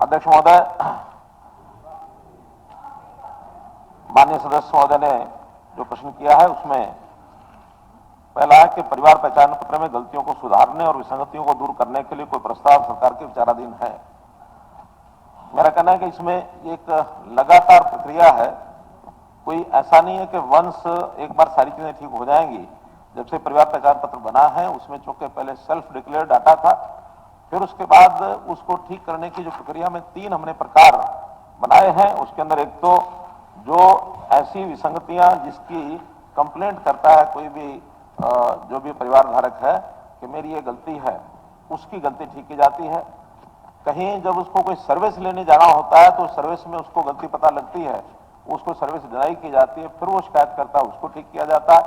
अध्यक्ष महोदय, माननीय सदस्य महोदय ने जो प्रश्न किया है उसमें पहला है कि परिवार पहचान पत्र में गलतियों को सुधारने और विसंगतियों को दूर करने के लिए कोई प्रस्ताव सरकार के विचाराधीन है। मेरा कहना है कि इसमें एक लगातार प्रक्रिया है। कोई ऐसा नहीं है कि वंश एक बार सारी चीजें ठीक हो जाएंगी। जब से परिवार पहचान पत्र बना है उसमें चूंकि पहले सेल्फ डिक्लेयर डाटा था, फिर उसके बाद उसको ठीक करने की जो प्रक्रिया में 3 हमने प्रकार बनाए हैं। उसके अंदर एक तो जो ऐसी विसंगतियां जिसकी कंप्लेंट करता है कोई भी जो भी परिवार धारक है कि मेरी ये गलती है, उसकी गलती ठीक की जाती है। कहीं जब उसको कोई सर्विस लेने जाना होता है तो सर्विस में उसको गलती पता लगती है, उसको सर्विस डिनाई की जाती है, फिर वो शिकायत करता है, उसको ठीक किया जाता है।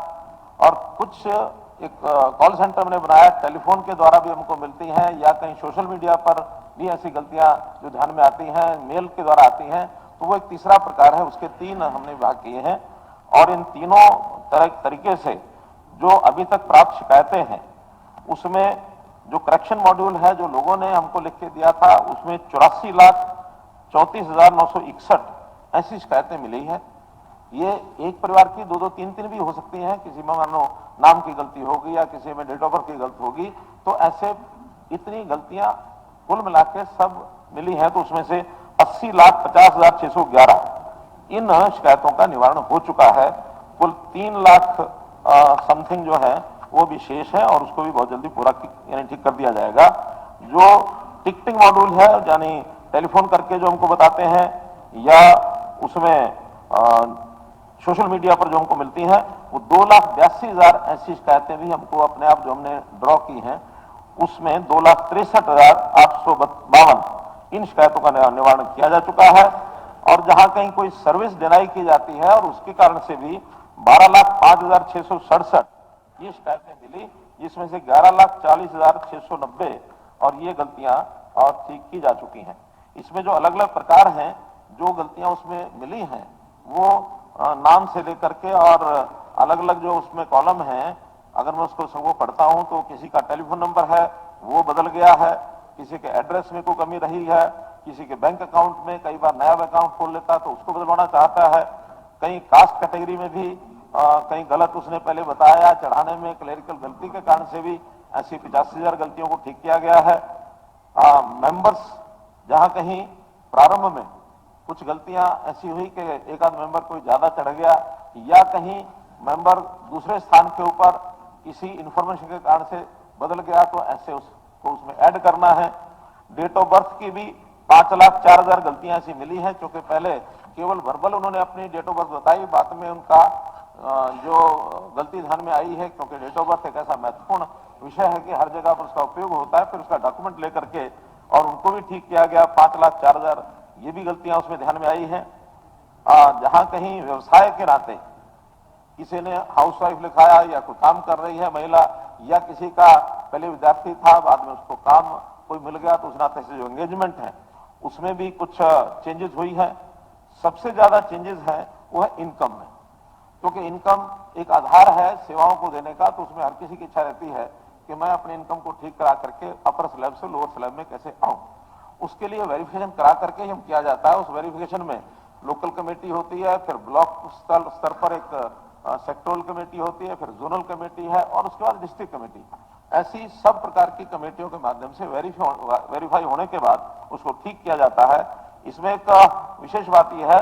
और कुछ एक कॉल सेंटर हमने बनाया, टेलीफोन के द्वारा भी हमको मिलती हैं, या कहीं सोशल मीडिया पर भी ऐसी गलतियां जो ध्यान में आती हैं, मेल के द्वारा आती हैं, तो वो एक तीसरा प्रकार है। उसके 3 हमने विभाग किए हैं और इन तीनों तरीके से जो अभी तक प्राप्त शिकायतें हैं उसमें जो करेक्शन मॉड्यूल है जो लोगों ने हमको लिख के दिया था उसमें 84,34,961 ऐसी शिकायतें मिली है। ये एक परिवार की 2-2, 3-3 भी हो सकती हैं। किसी में मानो नाम की गलती होगी या किसी में डेट ऑफ बर्थ की गलती होगी, तो ऐसे इतनी गलतियां कुल मिला के सब मिली हैं। तो उसमें से 80,50,611 इन शिकायतों का निवारण हो चुका है। कुल 3 लाख समथिंग जो है वो भी शेष है और उसको भी बहुत जल्दी पूरा यानी ठीक कर दिया जाएगा। जो टिकटिंग मॉड्यूल है यानी टेलीफोन करके जो हमको बताते हैं या उसमें सोशल मीडिया पर जो हमको मिलती हैं, वो 2,82,000 ऐसी शिकायतें भी हमको अपने आप जो हमने ड्रॉ की हैं उसमें 2,63,852 इन शिकायतों का निवारण किया जा चुका है। और जहां कहीं कोई सर्विस डिनाई की जाती है और उसके कारण से भी 12,05,667 ये शिकायतें मिली, जिसमें से 11,40,690 और ये गलतियां और ठीक की जा चुकी हैं। इसमें जो अलग अलग प्रकार हैं जो गलतियां उसमें मिली हैं वो नाम से लेकर के और अलग अलग जो उसमें कॉलम हैं, अगर मैं उसको सबको पढ़ता हूं तो किसी का टेलीफोन नंबर है वो बदल गया है, किसी के एड्रेस में कोई कमी रही है, किसी के बैंक अकाउंट में कई बार नया अकाउंट खोल लेता है तो उसको बदलवाना चाहता है, कहीं कास्ट कैटेगरी में भी कहीं गलत उसने पहले बताया, चढ़ाने में क्लेरिकल गलती के कारण से भी ऐसी 85,000 गलतियों को ठीक किया गया है। मेंबर्स जहां कहीं प्रारंभ में कुछ गलतियां ऐसी हुई कि एक आध मेंबर कोई ज्यादा चढ़ गया या कहीं मेंबर दूसरे स्थान के ऊपर किसी इंफॉर्मेशन के कारण से बदल गया तो ऐसे उसको उसमें ऐड करना है। डेट ऑफ बर्थ की भी 5,04,000 गलतियां ऐसी मिली हैं, क्योंकि पहले केवल वर्बल उन्होंने अपनी डेट ऑफ बर्थ बताई, बाद में उनका जो गलती ध्यान में आई है, क्योंकि डेट ऑफ बर्थ एक ऐसा महत्वपूर्ण विषय है कि हर जगह पर उसका उपयोग होता है, फिर उसका डॉक्यूमेंट लेकर के और उनको भी ठीक किया गया। 5,04,000 ये भी गलतियां उसमें ध्यान में आई हैं। जहां कहीं व्यवसाय के नाते किसी ने हाउसवाइफ लिखाया या कोई काम कर रही है महिला, या किसी का पहले विद्यार्थी था बाद में उसको काम कोई मिल गया, तो उस नाते से जो एंगेजमेंट है उसमें भी कुछ चेंजेस हुई है। सबसे ज्यादा चेंजेस है वो है इनकम में, क्योंकि इनकम एक आधार है सेवाओं को देने का, तो उसमें हर किसी की इच्छा रहती है कि मैं अपने इनकम को ठीक करा करके अपर स्लैब से लोअर स्लैब में कैसे आऊं। उसके लिए वेरिफिकेशन करा करके हम किया जाता है। उस वेरिफिकेशन में लोकल कमेटी होती है, फिर ब्लॉक स्तर पर एक सेक्टोरल कमेटी होती है, फिर जोनल कमेटी है और उसके बाद डिस्ट्रिक्ट कमेटी। ऐसी सब प्रकार की कमेटियों के माध्यम से वेरीफाई होने के बाद उसको ठीक किया जाता है। इसमें एक विशेष बात यह है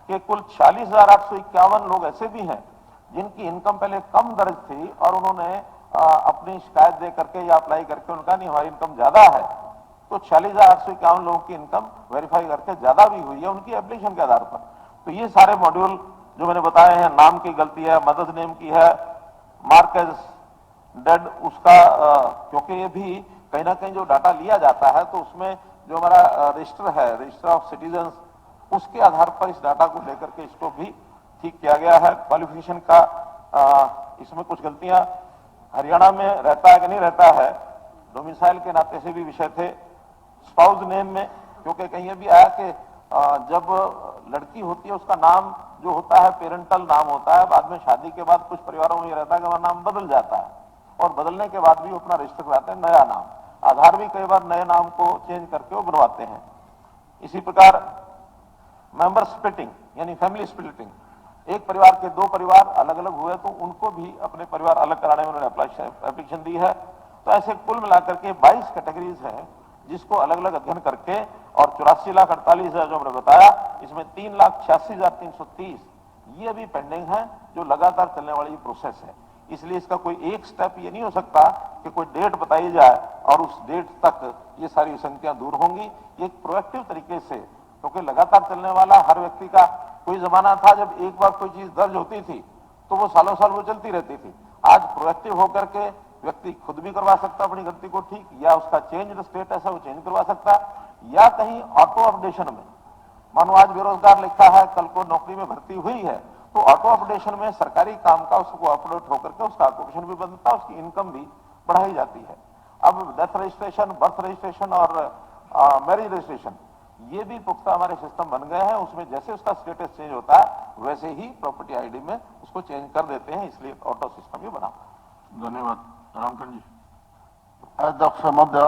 कि कुल 46,851 लोग ऐसे भी हैं जिनकी इनकम पहले कम दर्ज थी और उन्होंने अपनी शिकायत दे करके या अप्लाई करके उनका नहीं हमारी इनकम ज्यादा है, तो 46,851 लोगों की इनकम वेरीफाई करके ज्यादा भी हुई है उनकी एप्लीकेशन के आधार पर। तो ये सारे मॉड्यूल जो मैंने बताए हैं, नाम की गलती है, मदद नेम की है, मार्केज डेड उसका क्योंकि ये भी कहीं ना कहीं जो डाटा लिया जाता है तो उसमें जो हमारा रजिस्टर है, रजिस्टर ऑफ सिटीजन, उसके आधार पर इस डाटा को लेकर के इसको भी ठीक किया गया है। क्वालिफिकेशन का इसमें कुछ गलतियां हरियाणा में रहता है कि नहीं रहता है, डोमिसाइल के नाते से भी विषय थे। स्पाउस नेम में क्योंकि कहीं ये भी आया कि जब लड़की होती है उसका नाम जो होता है पेरेंटल नाम होता है, बाद में शादी के बाद कुछ परिवारों में ये रहता है कि वह नाम बदल जाता है और बदलने के बाद भी वो अपना रजिस्टर कराते हैं नया नाम। आधार भी कई बार नए नाम को चेंज करके वो बनवाते हैं। इसी प्रकार मेंबर स्प्लिटिंग यानी फैमिली स्प्लिटिंग, एक परिवार के दो परिवार अलग अलग हुए तो उनको भी अपने परिवार अलग कराने में उन्होंने एप्लीकेशन दी है। तो ऐसे कुल मिलाकर के 22 कैटेगरीज हैं जिसको अलग अलग अध्ययन करके, और 84,48,000 जो हमने बताया, इसमें 3,86,330 ये अभी पेंडिंग है, जो लगातार चलने वाली प्रोसेस है। इसलिए इसका कोई एक स्टेप ये नहीं हो सकता कि कोई डेट बताई जाए और उस डेट तक ये सारी विसंगतियां दूर होंगी। ये एक प्रोएक्टिव तरीके से, क्योंकि लगातार चलने वाला हर व्यक्ति का कोई जमाना था जब एक बार कोई चीज दर्ज होती थी तो वो सालों साल वो चलती रहती थी। आज प्रोएक्टिव होकर के व्यक्ति खुद भी करवा सकता अपनी गलती को ठीक, या उसका चेंज स्टेटस है वो चेंज करवा सकता, या कहीं ऑटो अपडेशन में, मानो आज बेरोजगार लिखा है, कल को नौकरी में भर्ती हुई है, तो ऑटो अपडेशन में सरकारी काम का उसको अपडेट होकर के उसका ऑक्यूपेशन भी बनता है, उसकी इनकम भी बढ़ाई जाती है। अब डेथ रजिस्ट्रेशन, बर्थ रजिस्ट्रेशन और मैरिज रजिस्ट्रेशन, ये भी पुख्ता हमारे सिस्टम बन गए हैं। उसमें जैसे उसका स्टेटस चेंज होता है वैसे ही प्रॉपर्टी आईडी में उसको चेंज कर देते हैं, इसलिए ऑटो सिस्टम भी बना। धन्यवाद। रामकरण जी। अध्यक्ष महोदय,